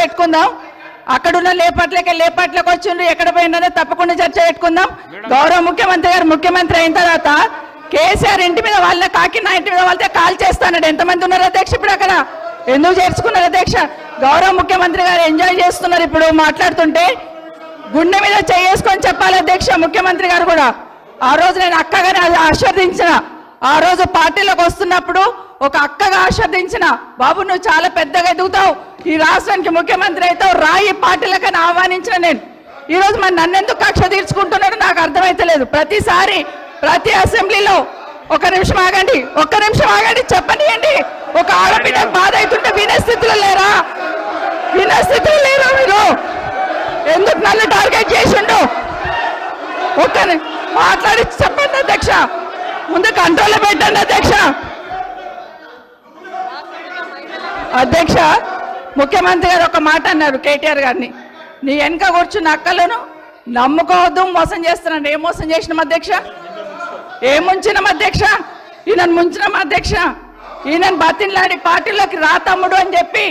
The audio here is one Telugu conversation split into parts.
పెట్టుకుందాం. అక్కడున్న లేపాట్లకు వచ్చిండ్రు, ఎక్కడ పోయినారో తప్పకుండా చర్చ పెట్టుకుందాం. గౌరవ ముఖ్యమంత్రి గారు ముఖ్యమంత్రి అయిన తర్వాత కేసీఆర్ ఇంటి మీద వాళ్ళ కాకినా ఇంటి మీద వాళ్ళతో కాల్ చేస్తానడు. ఎంతమంది ఉన్నారు అధ్యక్ష ఇప్పుడు అక్కడ? ఎందుకు చేర్చుకున్నారు అధ్యక్ష? గౌరవ ముఖ్యమంత్రి గారు ఎంజాయ్ చేస్తున్నారు. ఇప్పుడు మాట్లాడుతుంటే గుండె మీద చేసుకొని చెప్పాలి అధ్యక్ష. ముఖ్యమంత్రి గారు కూడా ఆ రోజు నేను అక్కగానే ఆశీర్వదించిన, ఆ రోజు పార్టీలోకి వస్తున్నప్పుడు ఒక అక్కగా ఆశీర్వదించిన, బాబు నువ్వు చాలా పెద్దగా ఎదుగుతావు, ఈ రాష్ట్రానికి ముఖ్యమంత్రి అవుతావు, రాయి పార్టీలకని ఆహ్వానించిన నేను. ఈరోజు మరి నన్నెందుకు కక్ష తీర్చుకుంటున్నాడు నాకు అర్థమైతలేదు. ప్రతిసారి ప్రతి అసెంబ్లీలో ఒక్క నిమిషం ఆగండి చెప్పనియండి. ఒక ఆడబిడ్డకు బాధ అవుతుంటే వినే స్థితిలో లేరా? మీరు ఎందుకు నన్ను టార్గెట్ చేసిండు? ఒక్కని మాట్లాడి చెప్పండి అధ్యక్ష, ముందు కంట్రోల్లో పెట్టండి అధ్యక్ష. అధ్యక్ష ముఖ్యమంత్రి గారు ఒక మాట అన్నారు కేటీఆర్ గారిని, నీ వెనక కూర్చున్న అక్కలను నమ్ముకోవద్దు, మోసం చేస్తున్నాను. ఏం మోసం చేసినాం అధ్యక్ష? ఏం ముంచినాం అధ్యక్ష? ఈయనను ముంచినాం అధ్యక్ష. ఈయనను బతిన్లాడి పార్టీలోకి రా తమ్ముడు అని చెప్పి,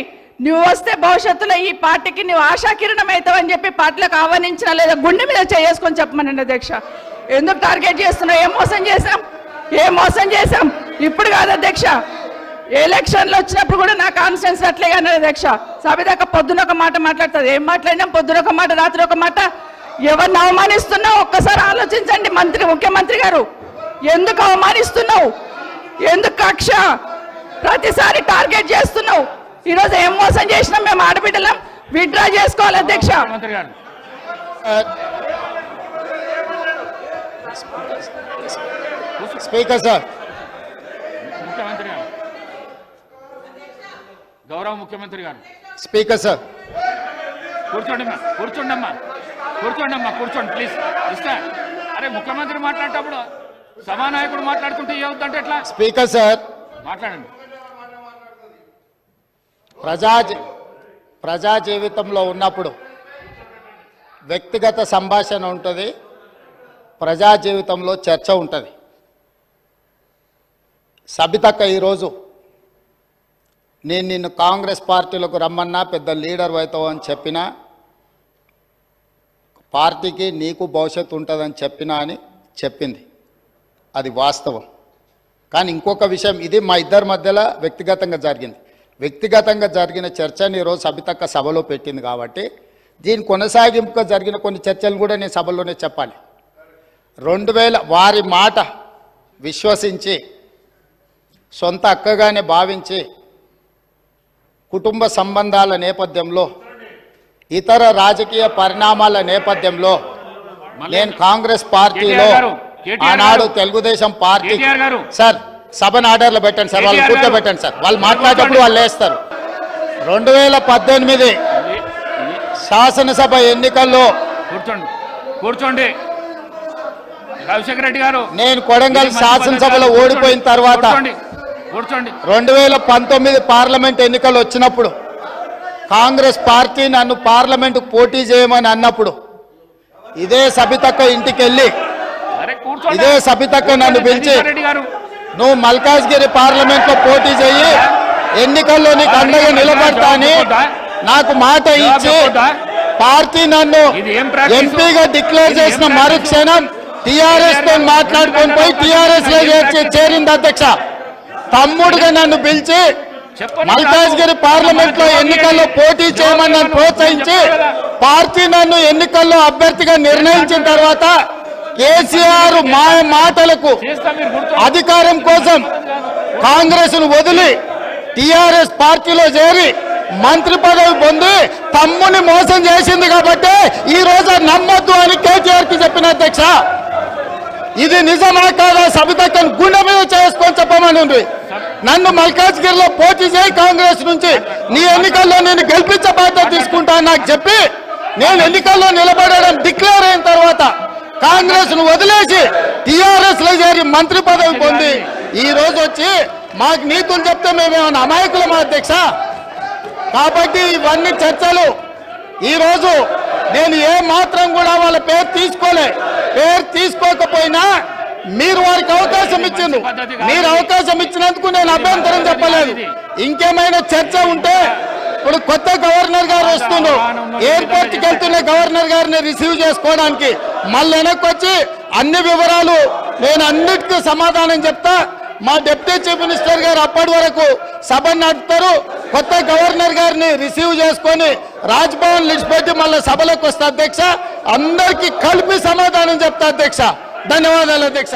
నువ్వు వస్తే భవిష్యత్తులో ఈ పార్టీకి నువ్వు ఆశాకిరణం అవుతావు అని చెప్పి పార్టీలకు ఆహ్వానించినా లేదా గుండె మీద చేసుకొని చెప్పమనండి అధ్యక్ష. ఎందుకు టార్గెట్ చేస్తున్నావు? ఏం మోసం చేశాం? ఇప్పుడు కాదు అధ్యక్ష, ఎలక్షన్లు వచ్చినప్పుడు కూడా నా కాన్ఫిడెన్స్ అట్లే అన్నారు అధ్యక్ష. సభ దాకా పొద్దున ఒక మాట మాట్లాడుతుంది, ఏం మాట్లాడినాం? పొద్దున ఒక మాట, రాత్రి ఒక మాట. ఎవరిని అవమానిస్తున్నావు ఒక్కసారి ఆలోచించండి ముఖ్యమంత్రి గారు. ఎందుకు అవమానిస్తున్నావు? ఎందుకు కక్ష? ప్రతిసారి టార్గెట్ చేస్తున్నావు. ఈరోజు ఏం మోసం చేసినాం? మేము ఆడబిడ్డలం, విత్డ్రా చేసుకోవాలి అధ్యక్ష. స్పీకర్ సార్, ముఖ్యమంత్రి గారు, గౌరవ ముఖ్యమంత్రి గారు. స్పీకర్ సార్, కూర్చోండి ప్లీజ్. ఇస్తా. అరే ముఖ్యమంత్రి మాట్లాడేటప్పుడు సభానాయకుడు మాట్లాడుతుంటే ఏమవుతుందంటే ఎట్లా? స్పీకర్ సార్ మాట్లాడండి. ప్రజా జీవితంలో ఉన్నప్పుడు వ్యక్తిగత సంభాషణ ఉంటుంది, ప్రజా జీవితంలో చర్చ ఉంటుంది. సబితక్క ఈరోజు నేను నిన్ను కాంగ్రెస్ పార్టీలకు రమ్మన్నా, పెద్ద లీడర్ అవుతావు అని చెప్పినా, పార్టీకి నీకు భవిష్యత్తు ఉంటుందని చెప్పినా అని చెప్పింది. అది వాస్తవం. కానీ ఇంకొక విషయం, ఇది మా ఇద్దరి మధ్యలో వ్యక్తిగతంగా జరిగిన చర్చని ఈరోజు సబితక్క సభలో పెట్టింది కాబట్టి దీని కొనసాగింపుగా జరిగిన కొన్ని చర్చలు కూడా నేను సభలోనే చెప్పాలి. 2000 వారి మాట విశ్వసించి సొంత అక్కగానే భావించి కుటుంబ సంబంధాల నేపథ్యంలో, ఇతర రాజకీయ పరిణామాల నేపథ్యంలో నేను కాంగ్రెస్ పార్టీలో ఆనాడు తెలుగుదేశం పార్టీ సార్ సభను ఆర్డర్లో పెట్టండి సార్, వాళ్ళు కూర్చోబెట్టండి సార్, వాళ్ళు మాట్లాడేటప్పుడు వాళ్ళు వేస్తారు. 2018 శాసనసభ ఎన్నికల్లో కూర్చోండి రాజశేఖర రెడ్డి గారు, నేను కొడంగల్ శాసనసభలో ఓడిపోయిన తర్వాత 2019 పార్లమెంట్ ఎన్నికలు వచ్చినప్పుడు కాంగ్రెస్ పార్టీ నన్ను పార్లమెంటుకు పోటీ చేయమని అన్నప్పుడు ఇదే సబితక్క ఇంటికి వెళ్ళి ఇదే సబితక్క నన్ను పిలిచి నువ్వు మల్కాజ్గిరి పార్లమెంట్ లో పోటీ చేయి, ఎన్నికల్లో నీకు అండగా నిలబడతా అని నాకు మాట ఇచ్చి పార్టీ నన్ను ఎంపీగా డిక్లేర్ చేసిన మరుక్షణం టీఆర్ఎస్ తో మాట్లాడుకొని పోయి టీఆర్ఎస్ లో చేరింది అధ్యక్ష. తమ్ముడుగా నన్ను పిలిచి మల్కాజ్గిరి పార్లమెంట్ లో ఎన్నికల్లో పోటీ చేయమని నన్ను ప్రోత్సహించి పార్టీ నన్ను ఎన్నికల్లో అభ్యర్థిగా నిర్ణయించిన తర్వాత కేసీఆర్ మాటలకు అధికారం కోసం కాంగ్రెస్ ను వదిలి టీఆర్ఎస్ పార్టీలో చేరి మంత్రి పదవి పొంది తమ్ముని మోసం చేసింది కాబట్టి ఈ రోజు నమ్మొద్దు అని కేటీఆర్ కి చెప్పిన అధ్యక్ష. ఇది నిజమా కాదా సబితక్కను గుండె మీద చేసుకొని చెప్పమని నన్ను మల్కాజ్గిరిలో పోటీ చేయి కాంగ్రెస్ నుంచి, నీ ఎన్నికల్లో నేను గెలిపించే బాధ్యత తీసుకుంటా నాకు చెప్పి నేను ఎన్నికల్లో నిలబడడం డిక్లేర్ అయిన తర్వాత కాంగ్రెస్ ను వదిలేసి టీఆర్ఎస్ లో చేరి మంత్రి పదవి పొంది ఈ రోజు వచ్చి మాకు నీతులు చెప్తే మేమేమన్నా అమాయకులమా అధ్యక్ష? కాబట్టి ఇవన్నీ చర్చలు. ఈ రోజు నేను ఏ మాత్రం కూడా వాళ్ళ పేరు తీసుకోకపోయినా మీరు వారికి అవకాశం ఇచ్చిండ్రు, మీరు అవకాశం ఇచ్చినందుకు నేను అభ్యంతరం చెప్పలేదు. ఇంకేమైనా చర్చ ఉంటే ఇప్పుడు కొత్త గవర్నర్ గారు వస్తుండు, ఎయిర్పోర్ట్కి వెళ్తున్న గవర్నర్ గారిని రిసీవ్ చేసుకోవడానికి మళ్ళీ వెనక్కి వచ్చి అన్ని వివరాలు నేను అన్నిటికీ సమాధానం చెప్తా. మా డిప్యూటీ చీఫ్ మినిస్టర్ గారు అప్పటి వరకు సభను నడుపుతారు. కొత్త గవర్నర్ గారిని రిసీవ్ చేసుకొని రాజ్భవన్ విడిచిపెట్టి మళ్ళీ సభలోకి వస్తా అధ్యక్ష. అందరికీ కలిపి సమాధానం చెప్తా అధ్యక్ష. ధన్యవాదాలు అధ్యక్ష.